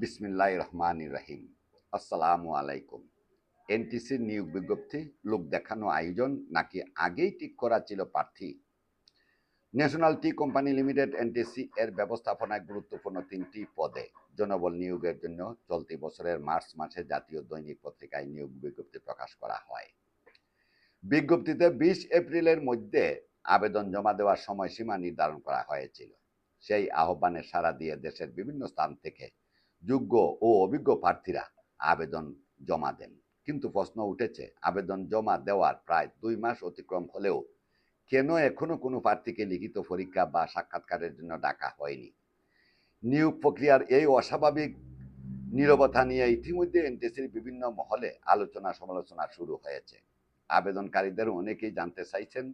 বিসমিল্লাহির রহমানির রহিম। আসসালামু আলাইকুম। এনটিসির নিয়োগ বিজ্ঞপ্তি লোক দেখানো আয়োজন নাকি আগেই ঠিক করা ছিল প্রার্থী? National tea company limited NTC এর ব্যবস্থাপনায় গুরুত্বপূর্ণ ৩টি পদে জনবল নিয়োগের জন্য চলতি বছরের মার্চ মাসে জাতীয় দৈনিক পত্রিকায় নিয়োগ বিজ্ঞপ্তি প্রকাশ করা হয়। বিজ্ঞপ্তিতে ২০ এপ্রিলের মধ্যে আবেদন জমা দেওয়ার সময়সীমা নির্ধারণ করা হয়েছিল। সেই আহ্বানে সাড়া দিয়ে দেশের বিভিন্ন স্থান থেকে যোগ্য ও অভিজ্ঞ প্রার্থীরা আবেদন জমা দেন। কিন্তু প্রশ্ন উঠেছে, আবেদন জমা দেওয়ার প্রায় ২ মাস অতিক্রম হলেও কেন এখনো কোনো প্রার্থীকে লিখিত পরীক্ষা বা সাক্ষাৎকারের জন্য ডাকা হয়নি? নিয়োগ প্রক্রিয়ার এই অস্বাভাবিক নীরবতা নিয়ে ইতিমধ্যে এনটিসির বিভিন্ন মহলে আলোচনা সমালোচনা শুরু হয়েছে। আবেদনকারীদের অনেকেই জানতে চাইছেন,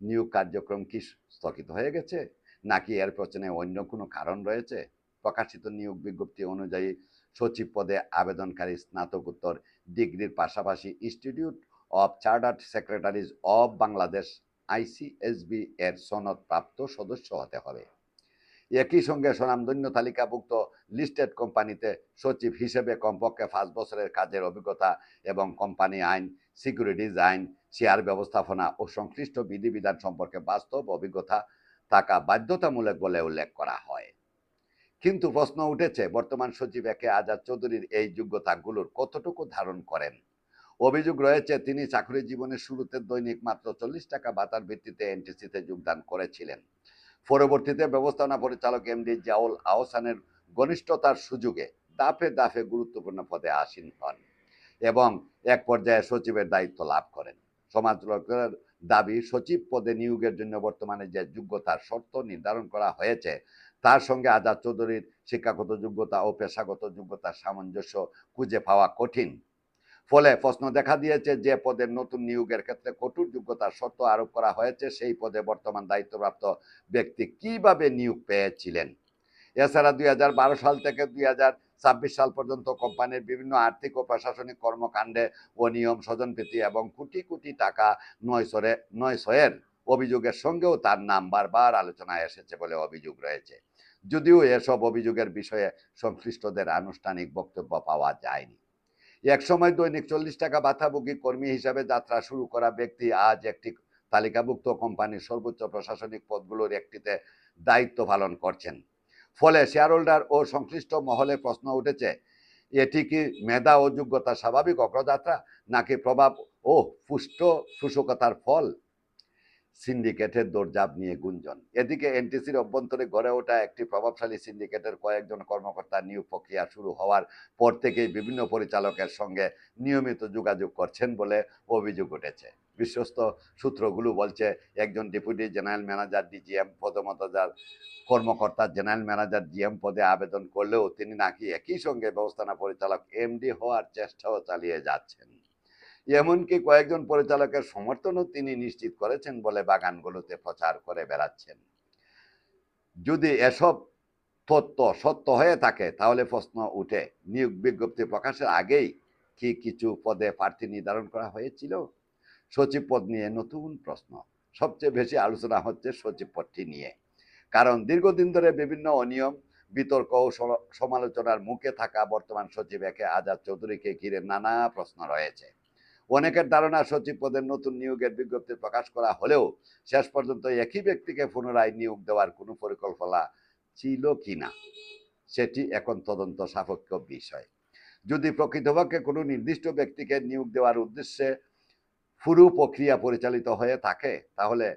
নিয়োগ কার্যক্রম কি স্থগিত হয়ে গেছে, নাকি এর পেছনে অন্য কোনো কারণ রয়েছে? প্রকাশিত নিয়োগ বিজ্ঞপ্তি অনুযায়ী সচিব পদে আবেদনকারী স্নাতকোত্তর ডিগ্রির পাশাপাশি institute of chartered secretaries of Bangladesh ICSB এর সনদপ্রাপ্ত সদস্য হতে হবে। একই সঙ্গে স্বনামধন্য তালিকাভুক্ত লিস্টেড কোম্পানিতে সচিব হিসেবে কমপক্ষে ৫ বছরের কাজের অভিজ্ঞতা এবং কোম্পানি আইন, সিকিউরিটিজ আইন, শেয়ার ব্যবস্থাপনা ও সংশ্লিষ্ট বিধিবিধান সম্পর্কে বাস্তব অভিজ্ঞতা থাকা বাধ্যতামূলক বলে উল্লেখ করা হয়। কিন্তু প্রশ্ন উঠেছে, বর্তমান সচিব একে আজাদ চৌধুরীর এই যোগ্যতাগুলোর কতটুকু ধারণ করেন? অভিযোগ রয়েছে, তিনি চাকরি জীবনের শুরুতে দৈনিক মাত্র ৪০ টাকা ভাতার ভিত্তিতে এনটিসিতে যোগদান করেছিলেন। পরবর্তীতে ব্যবস্থাপনা পরিচালক এমডি জিয়াউল আহসানের ঘনিষ্ঠতার সুযোগে দাফে দাফে গুরুত্বপূর্ণ পদে আসীন হন এবং এক পর্যায়ে সচিবের দায়িত্ব লাভ করেন। সমালোচকদের দাবি, সচিব পদে নিয়োগের জন্য বর্তমানে যে যোগ্যতার শর্ত নির্ধারণ করা হয়েছে তার সঙ্গে আজাদ চৌধুরীর শিক্ষাগত যোগ্যতা ও পেশাগত যোগ্যতার সামঞ্জস্য খুঁজে পাওয়া কঠিন। ফলে প্রশ্ন দেখা দিয়েছে, যে পদের নতুন নিয়োগের ক্ষেত্রে কঠোর যোগ্যতার শর্ত আরোপ করা হয়েছে সেই পদে বর্তমান দায়িত্বপ্রাপ্ত ব্যক্তি কিভাবে নিয়োগ পেয়েছিলেন? এছাড়া ২০১২ সাল থেকে ২০২৬ সাল পর্যন্ত কোম্পানির বিভিন্ন আর্থিক ও প্রশাসনিক কর্মকাণ্ডে অনিয়ম, স্বজনপ্রীতি এবং কোটি কোটি টাকা নয়ছয়ের অভিযোগের সঙ্গেও তার নাম বারবার আলোচনায় এসেছে বলে অভিযোগ রয়েছে। যদিও এসব অভিযোগের বিষয়ে সংশ্লিষ্টদের আনুষ্ঠানিক বক্তব্য পাওয়া যায়নি। একসময় দৈনিক ৪০ টাকা ভাতাভোগী কর্মী হিসাবে যাত্রা শুরু করা ব্যক্তি আজ একটি তালিকাভুক্ত কোম্পানির সর্বোচ্চ প্রশাসনিক পদগুলোর একটিতে দায়িত্ব পালন করছেন। ফলে শেয়ার হোল্ডার ও সংশ্লিষ্ট মহলে প্রশ্ন উঠেছে, এটি কি মেধা ও যোগ্যতার স্বাভাবিক অগ্রযাত্রা, নাকি প্রভাব ও ফুসকতার ফল? সিন্ডিকেটের দৌড়ঝাঁপ নিয়ে গুঞ্জন। এদিকে এনটিসির অভ্যন্তরে গড়ে ওঠা একটি প্রভাবশালী সিন্ডিকেটের কয়েকজন কর্মকর্তা নিয়োগ প্রক্রিয়া শুরু হওয়ার পর থেকেই বিভিন্ন পরিচালকের সঙ্গে নিয়মিত যোগাযোগ করছেন বলে অভিযোগ উঠেছে। বিশ্বস্ত সূত্রগুলো বলছে, একজন ডেপুটি জেনারেল ম্যানেজার ডিজিএম পদমর্যাদার কর্মকর্তা জেনারেল ম্যানেজার জিএম পদে আবেদন করলেও তিনি নাকি একই সঙ্গে ব্যবস্থাপনা পরিচালক এমডি হওয়ার চেষ্টাও চালিয়ে যাচ্ছেন। এমনকি কয়েকজন পরিচালকের সমর্থনও তিনি নিশ্চিত করেছেন বলে বাগানগুলোতে প্রচার করে বেড়াচ্ছেন। যদি এসব তথ্য সত্য হয়ে থাকে তাহলে প্রশ্ন উঠে, নিয়োগ বিজ্ঞপ্তি প্রকাশের আগেই কি কিছু পদে প্রার্থী নির্ধারণ করা হয়েছিল? সচিব পদ নিয়ে নতুন প্রশ্ন। সবচেয়ে বেশি আলোচনা হচ্ছে সচিব পদটি নিয়ে, কারণ দীর্ঘদিন ধরে বিভিন্ন অনিয়ম, বিতর্ক ও সমালোচনার মুখে থাকা বর্তমান সচিব একে আজাদ চৌধুরীকে ঘিরে নানা প্রশ্ন রয়েছে। অনেকের ধারণা, সচিব পদের নতুন নিয়োগের বিজ্ঞপ্তি প্রকাশ করা হলেও শেষ পর্যন্ত একই ব্যক্তিকে পুনরায় নিয়োগ দেওয়ার কোনো পরিকল্পনা ছিল কিনা সেটি এখন তদন্ত সাপেক্ষ বিষয়। যদি প্রকৃতপক্ষে কোনো নির্দিষ্ট ব্যক্তিকে নিয়োগ দেওয়ার উদ্দেশ্যে পুরো প্রক্রিয়া পরিচালিত হয়ে থাকে তাহলে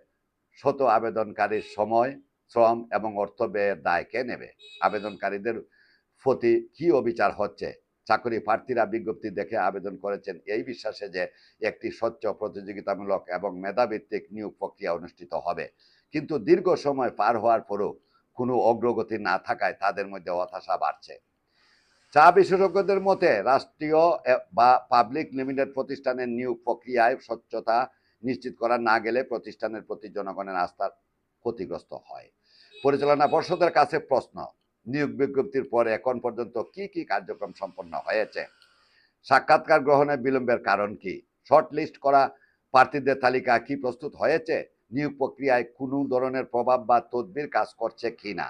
শত আবেদনকারীর সময়, শ্রম এবং অর্থ ব্যয়ের দায় কে নেবে? আবেদনকারীদের প্রতি কি অবিচার হচ্ছে? চাকরি প্রার্থীরা বিজ্ঞপ্তি দেখে আবেদন করেছেন এই বিশ্বাসে যে একটি স্বচ্ছ, প্রতিযোগিতামূলক এবং মেধাভিত্তিক নিয়োগ প্রক্রিয়া অনুষ্ঠিত হবে, কিন্তু দীর্ঘ সময় পার হওয়ার পরও কোনো অগ্রগতি না থাকায় তাদের মধ্যে হতাশা বাড়ছে। চা বিশেষজ্ঞদের মতে, রাষ্ট্রীয় বা পাবলিক লিমিটেড প্রতিষ্ঠানের নিয়োগ প্রক্রিয়ায় স্বচ্ছতা নিশ্চিত করা না গেলে প্রতিষ্ঠানের প্রতি জনগণের আস্থা ক্ষতিগ্রস্ত হয়। পরিচালনা পর্ষদের কাছে প্রশ্ন, নিয়োগ বিজ্ঞপ্তির পর এখন পর্যন্ত কি কি কার্যক্রম সম্পন্ন হয়েছে? সাক্ষাৎকার গ্রহণে বিলম্বের কারণ কি? শর্ট লিস্ট করা প্রার্থীদের তালিকা কি প্রস্তুত হয়েছে? নিয়োগ প্রক্রিয়ায় কোনো ধরনের প্রভাব বা তদবির কাজ করছে কিনা?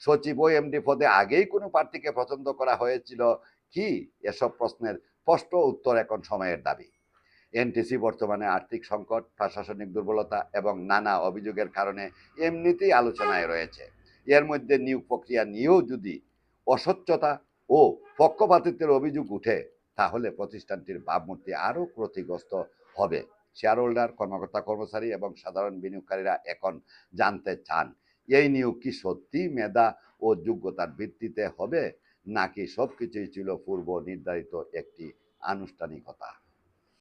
সচিব ও এমডি পদে আগেই কোনো প্রার্থীকে পছন্দ করা হয়েছিল কি? এসব প্রশ্নের স্পষ্ট উত্তর এখন সময়ের দাবি। এনটিসি বর্তমানে আর্থিক সংকট, প্রশাসনিক দুর্বলতা এবং নানা অভিযোগের কারণে এমনিতেই আলোচনায় রয়েছে। এর মধ্যে নিয়োগ প্রক্রিয়া নিয়েও যদি অস্বচ্ছতা ও পক্ষপাতিত্বের অভিযোগ উঠে, তাহলে প্রতিষ্ঠানটির ভাবমূর্তি আরও ক্ষতিগ্রস্ত হবে। শেয়ার হোল্ডার, কর্মকর্তা কর্মচারী এবং সাধারণ বিনিয়োগকারীরা এখন জানতে চান, এই নিয়োগ কি সত্যি মেধা ও যোগ্যতার ভিত্তিতে হবে, নাকি সবকিছুই ছিল পূর্ব নির্ধারিত একটি আনুষ্ঠানিকতা?